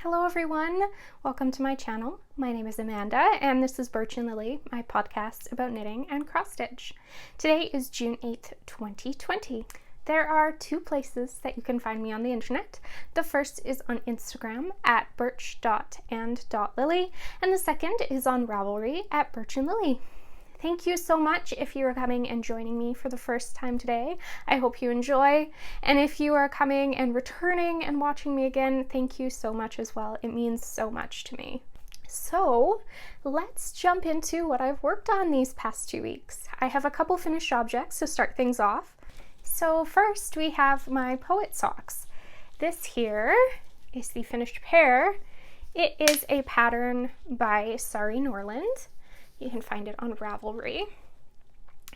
Hello everyone, welcome to my channel. My name is Amanda and this is Birch and Lily, my podcast about knitting and cross stitch. Today is June 8th, 2020. There are two places that you can find me on the internet. The first is on Instagram at birch.and.lily and the second is on Ravelry at birchandlily. Thank you so much if you are coming and joining me for the first time today. I hope you enjoy. And if you are coming and returning and watching me again, thank you so much as well. It means so much to me. So let's jump into what I've worked on these past 2 weeks. I have a couple finished objects to start things off. So first we have my poet socks. This here is the finished pair. It is a pattern by Sari Norlund. You can find it on Ravelry.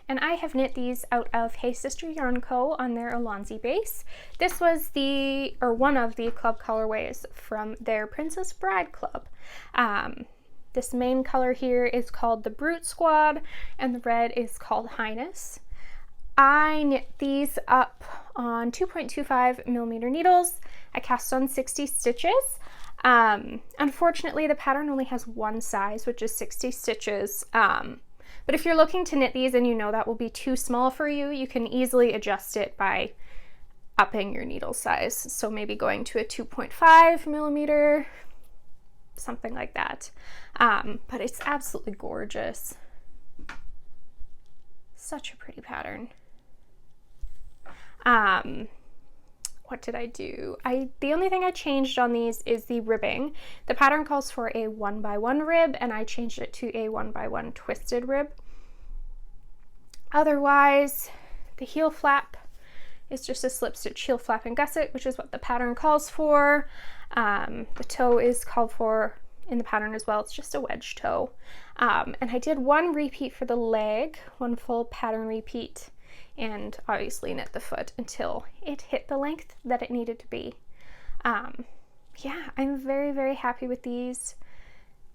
And I have knit these out of Hey Sister Yarn Co. on their Allons-y base. This was one of the club colorways from their Princess Bride Club. This main color here is called the Brute Squad, and the red is called Highness. I knit these up on 2.25 millimeter needles. I cast on 60 stitches. Unfortunately, the pattern only has one size, which is 60 stitches. But if you're looking to knit these and you know that will be too small for you, you can easily adjust it by upping your needle size. So maybe going to a 2.5 millimeter, something like that. But it's absolutely gorgeous. Such a pretty pattern. What did I do? The only thing I changed on these is the ribbing. The pattern calls for a 1x1 rib and I changed it to a 1x1 twisted rib. Otherwise, the heel flap is just a slip stitch heel flap and gusset, which is what the pattern calls for. The toe is called for in the pattern as well. It's just a wedge toe. And I did one repeat for the leg, one full pattern repeat, and obviously knit the foot until it hit the length that it needed to be. Yeah, I'm very, very happy with these.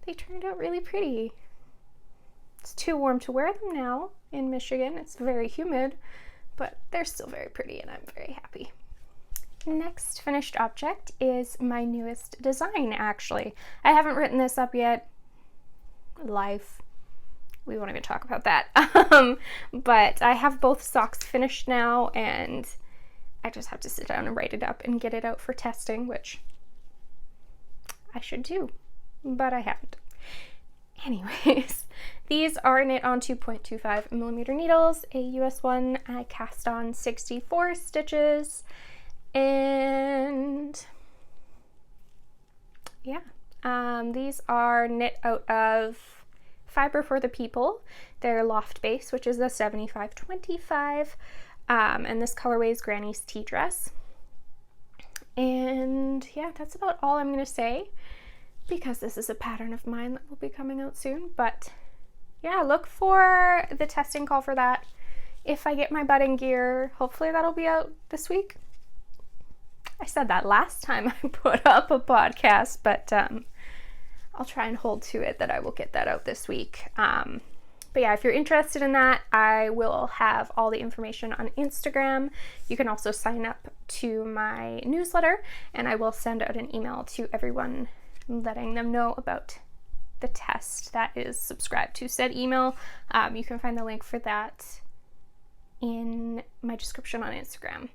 They turned out really pretty. It's too warm to wear them now in Michigan. It's very humid, but they're still very pretty and I'm very happy. Next finished object is my newest design, actually. I haven't written this up yet. Life. We won't even talk about that. But I have both socks finished now and I just have to sit down and write it up and get it out for testing, which I should do, but I haven't. Anyways, these are knit on 2.25 millimeter needles, a US one. I cast on 64 stitches and yeah, these are knit out of Fibre for the People, their Loft base, which is a 75-25, and this colorway is Granny's Tea Dress. And yeah, that's about all I'm going to say because this is a pattern of mine that will be coming out soon. But yeah, look for the testing call for that. If I get my butt in gear, hopefully that'll be out this week. I said that last time I put up a podcast, but I'll try and hold to it that I will get that out this week. But yeah, if you're interested in that, I will have all the information on Instagram. You can also sign up to my newsletter and I will send out an email to everyone letting them know about the test that is subscribed to said email. You can find the link for that in my description on Instagram.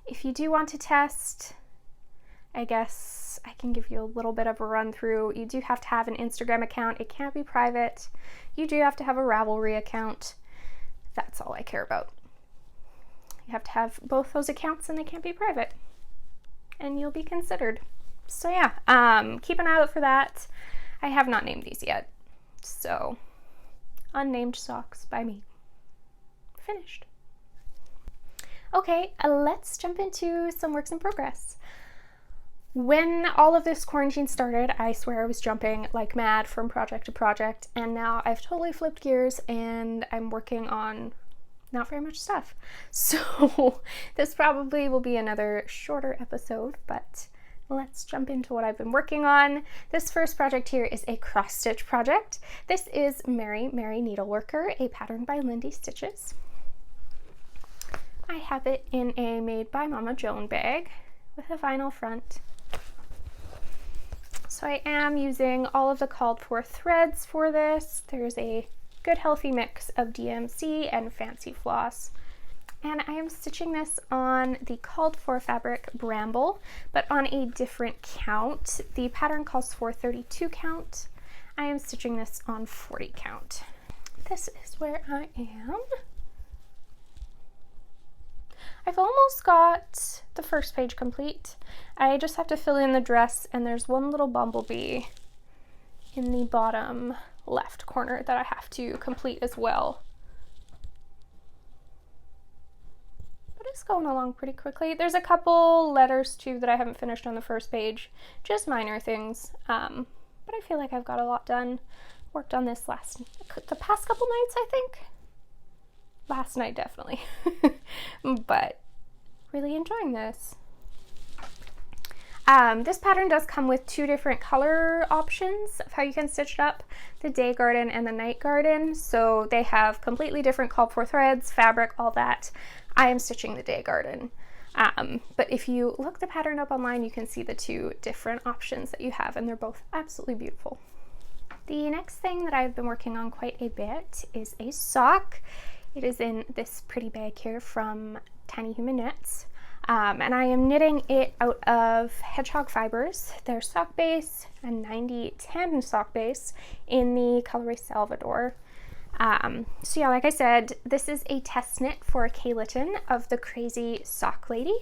If you do want to test, I guess I can give you a little bit of a run through. You do have to have an Instagram account. It can't be private. You do have to have a Ravelry account. That's all I care about. You have to have both those accounts and they can't be private. And you'll be considered. So yeah, keep an eye out for that. I have not named these yet. So, unnamed socks by me. Finished. Okay, let's jump into some works in progress. When all of this quarantine started, I swear I was jumping like mad from project to project, and now I've totally flipped gears and I'm working on not very much stuff. So this probably will be another shorter episode, but let's jump into what I've been working on. This first project here is a cross stitch project. This is Merry Needleworker, a pattern by Lindy Stitches. I have it in a Made by Mama Joan bag with a vinyl front. So I am using all of the called for threads for this. There's a good healthy mix of DMC and fancy floss. And I am stitching this on the called for fabric Bramble, but on a different count. The pattern calls for 32 count. I am stitching this on 40 count. This is where I am. I've almost got the first page complete. I just have to fill in the dress, and there's one little bumblebee in the bottom left corner that I have to complete as well. But it's going along pretty quickly. There's a couple letters too that I haven't finished on the first page, just minor things. But I feel like I've got a lot done. Worked on this the past couple nights, I think. Last night, definitely. But really enjoying this. This pattern does come with two different color options of how you can stitch it up, the day garden and the night garden. So they have completely different called for threads, fabric, all that. I am stitching the day garden. But if you look the pattern up online, you can see the two different options that you have, and they're both absolutely beautiful. The next thing that I've been working on quite a bit is a sock. It is in this pretty bag here from Tiny Human Knits. And I am knitting it out of Hedgehog fibers, their sock base, a 90-10 sock base in the colorway Salvador. So yeah, like I said, this is a test knit for Kay Litton of the Crazy Sock Lady,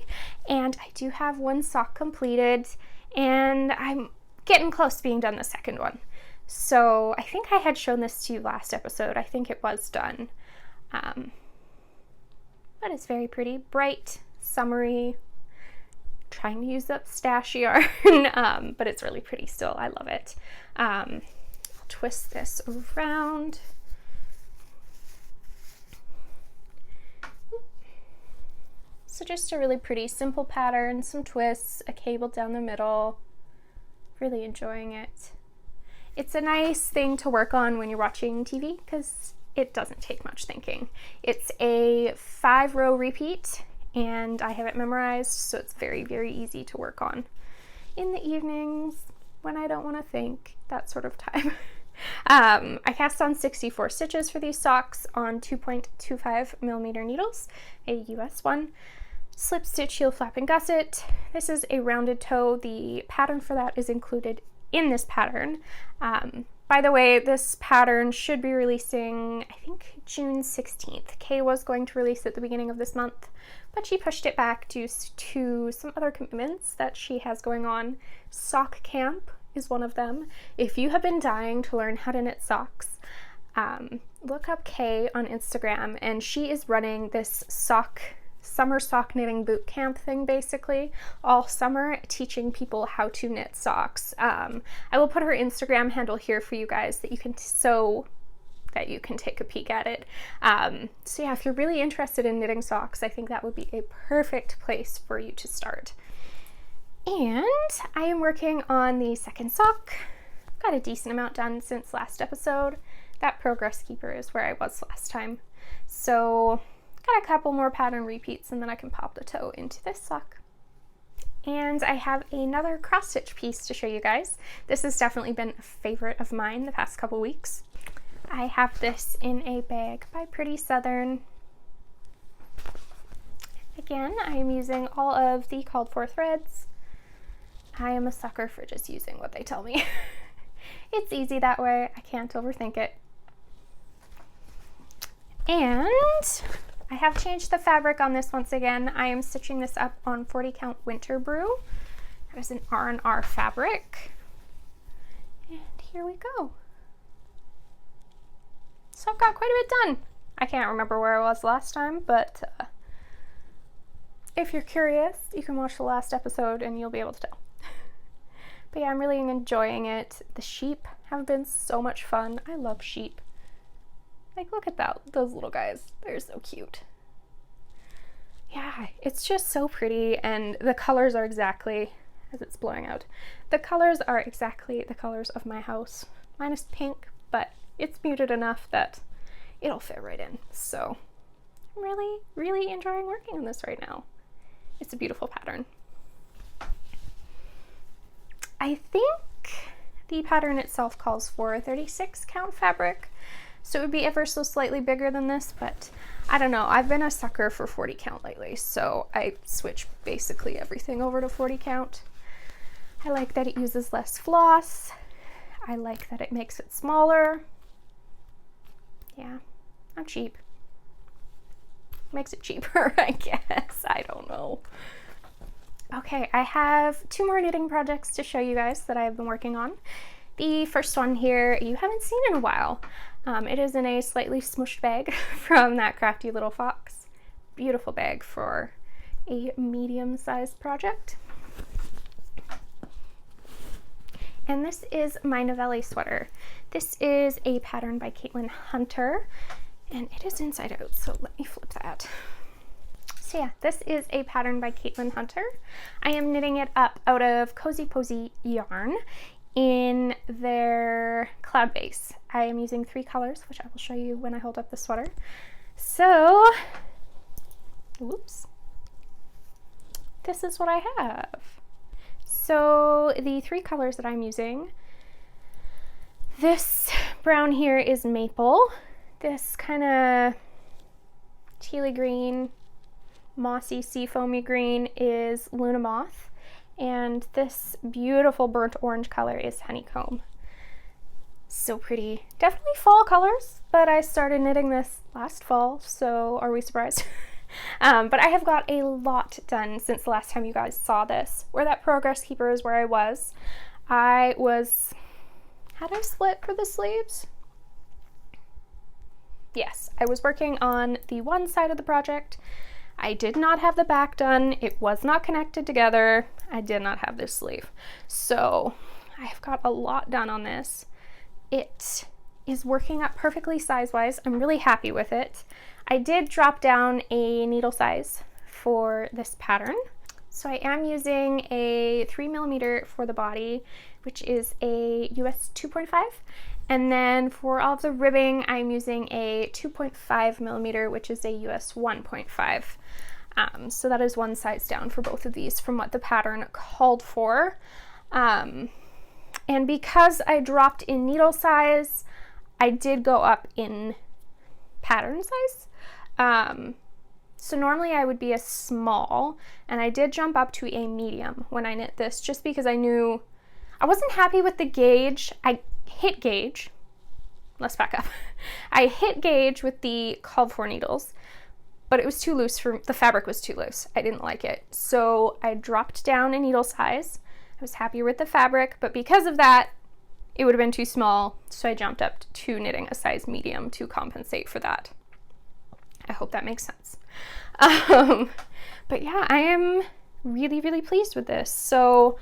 and I do have one sock completed, and I'm getting close to being done the second one. So I think I had shown this to you last episode. I think it was done. But it's very pretty, bright, summery, trying to use up stash yarn, but it's really pretty still. I love it. I'll twist this around. So just a really pretty simple pattern, some twists, a cable down the middle. Really enjoying it. It's a nice thing to work on when you're watching TV because it doesn't take much thinking. It's a 5-row repeat and I have it memorized, so it's very, very easy to work on in the evenings when I don't want to think, that sort of time. I cast on 64 stitches for these socks on 2.25mm needles, a US one. Slip stitch, heel flap, and gusset. This is a rounded toe. The pattern for that is included in this pattern. By the way, this pattern should be releasing, I think, June 16th. Kay was going to release it at the beginning of this month, but she pushed it back due to some other commitments that she has going on. Sock camp is one of them. If you have been dying to learn how to knit socks, look up Kay on Instagram, and she is running this summer sock knitting boot camp thing, basically all summer, teaching people how to knit socks. I will put her Instagram handle here for you guys that you can take a peek at it. So yeah, if you're really interested in knitting socks, I think that would be a perfect place for you to start. And I am working on the second sock. Got a decent amount done since last episode. That progress keeper is where I was last time. So got a couple more pattern repeats and then I can pop the toe into this sock. And I have another cross stitch piece to show you guys. This has definitely been a favorite of mine the past couple weeks. I have this in a bag by Pretty Southern. Again, I am using all of the called for threads. I am a sucker for just using what they tell me. It's easy that way. I can't overthink it. And I have changed the fabric on this once again. I am stitching this up on 40 count Winter Brew. That is an R&R fabric. And here we go. So I've got quite a bit done. I can't remember where I was last time, but if you're curious, you can watch the last episode and you'll be able to tell. But yeah, I'm really enjoying it. The sheep have been so much fun. I love sheep. Like, look at those little guys. They're so cute. Yeah, it's just so pretty, and the colors are exactly, as it's blowing out, the colors are exactly the colors of my house. Mine is pink, but it's muted enough that it'll fit right in. So I'm really, really enjoying working on this right now. It's a beautiful pattern. I think The pattern itself calls for 36 count fabric, so it would be ever so slightly bigger than this, but I don't know. I've been a sucker for 40 count lately, so I switch basically everything over to 40 count. I like that it uses less floss. I like that it makes it smaller. Yeah, I'm cheap. Makes it cheaper, I guess. I don't know. Okay, I have 2 more knitting projects to show you guys that I've been working on. The first one here you haven't seen in a while. It is in a slightly smushed bag from that Crafty little fox. Beautiful bag for a medium-sized project. And this is my Navelli sweater. This is a pattern by Caitlin Hunter, and it is inside out, so let me flip that. So yeah, this is a pattern by Caitlin Hunter. I am knitting it up out of Cozy Posy yarn in their cloud base. I am using 3 colors, which I will show you when I hold up the sweater. So, whoops, this is what I have. So the 3 colors that I'm using, this brown here is maple, this kind of tealy green, mossy seafoamy green is Luna Moth, and this beautiful burnt orange color is Honeycomb. So pretty. Definitely fall colors, but I started knitting this last fall, so are we surprised? But I have got a lot done since the last time you guys saw this. Where that progress keeper is where I was. Had I split for the sleeves? Yes, I was working on the one side of the project. I did not have the back done. It was not connected together. I did not have this sleeve. So I have got a lot done on this. It is working up perfectly size-wise. I'm really happy with it. I did drop down a needle size for this pattern. So I am using a 3mm for the body, which is a US 2.5. And then for all of the ribbing, I'm using a 2.5mm, which is a US 1.5. So that is one size down for both of these from what the pattern called for. And because I dropped in needle size, I did go up in pattern size. So normally I would be a small, and I did jump up to a medium when I knit this, just because I knew I wasn't happy with the gauge. I hit gauge. Let's back up. I hit gauge with the called for needles, but it was too loose the fabric was too loose. I didn't like it. So I dropped down in needle size. I was happier with the fabric, but because of that, it would have been too small. So I jumped up to knitting a size medium to compensate for that. I hope that makes sense. But yeah, I am really, really pleased with this. So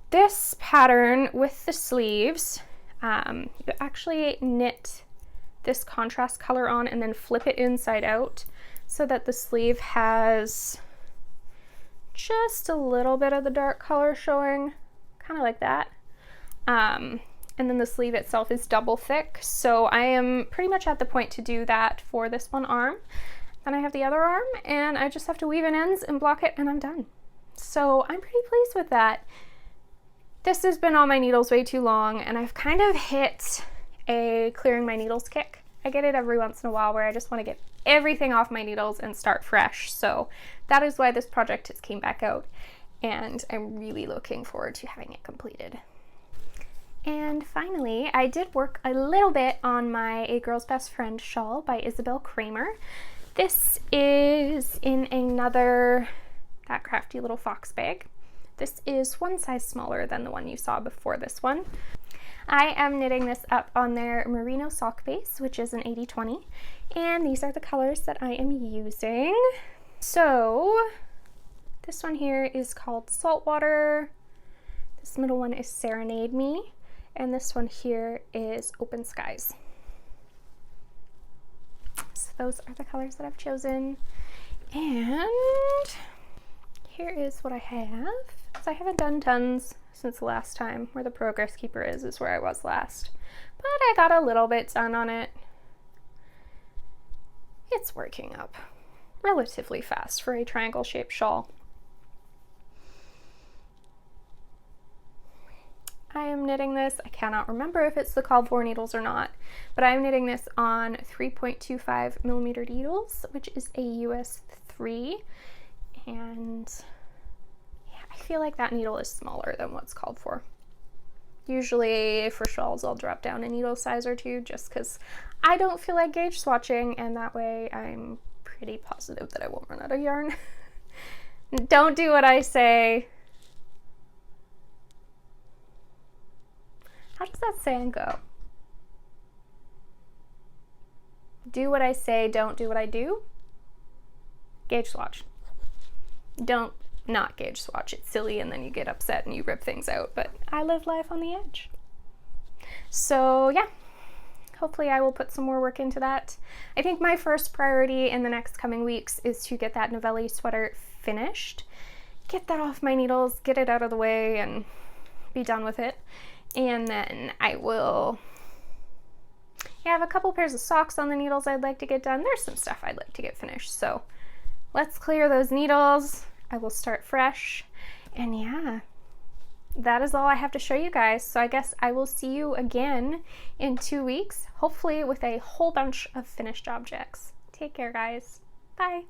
this pattern with the sleeves, you actually knit this contrast color on and then flip it inside out so that the sleeve has just a little bit of the dark color showing, kind of like that. And then the sleeve itself is double thick, so I am pretty much at the point to do that for this one arm. Then I have the other arm, and I just have to weave in ends and block it, and I'm done. So I'm pretty pleased with that. This has been on my needles way too long, and I've kind of hit a clearing my needles kick. I get it every once in a while where I just want to get everything off my needles and start fresh. So that is why this project has came back out, and I'm really looking forward to having it completed. And finally, I did work a little bit on my A Girl's Best Friend shawl by Isabel Kramer. This is in another, that crafty little fox bag. This is one size smaller than the one you saw before this one. I am knitting this up on their merino sock base, which is an 80/20, and these are the colors that I am using. So this one here is called Saltwater, this middle one is Serenade Me, and this one here is Open Skies. So those are the colors that I've chosen, and here is what I have. So I haven't done tons since the last time. Where the progress keeper is where I was last, but I got a little bit done on it. It's working up relatively fast for a triangle shaped shawl. I am knitting this. I cannot remember if it's the called for needles or not, but I'm knitting this on 3.25 millimeter needles, which is a US 3. And yeah, I feel like that needle is smaller than what's called for. Usually for shawls, I'll drop down a needle size or two just because I don't feel like gauge swatching, and that way I'm pretty positive that I won't run out of yarn. Don't do what I say. How does that saying go? Do what I say, don't do what I do. Gauge swatch. Don't not gauge swatch. It's silly and then you get upset and you rip things out, but I live life on the edge. So yeah, hopefully I will put some more work into that. I think my first priority in the next coming weeks is to get that Navelli sweater finished, get that off my needles, get it out of the way and be done with it. And then I will have a couple pairs of socks on the needles I'd like to get done. There's some stuff I'd like to get finished. So let's clear those needles. I will start fresh. And yeah, that is all I have to show you guys. So I guess I will see you again in 2 weeks, hopefully with a whole bunch of finished objects. Take care, guys. Bye.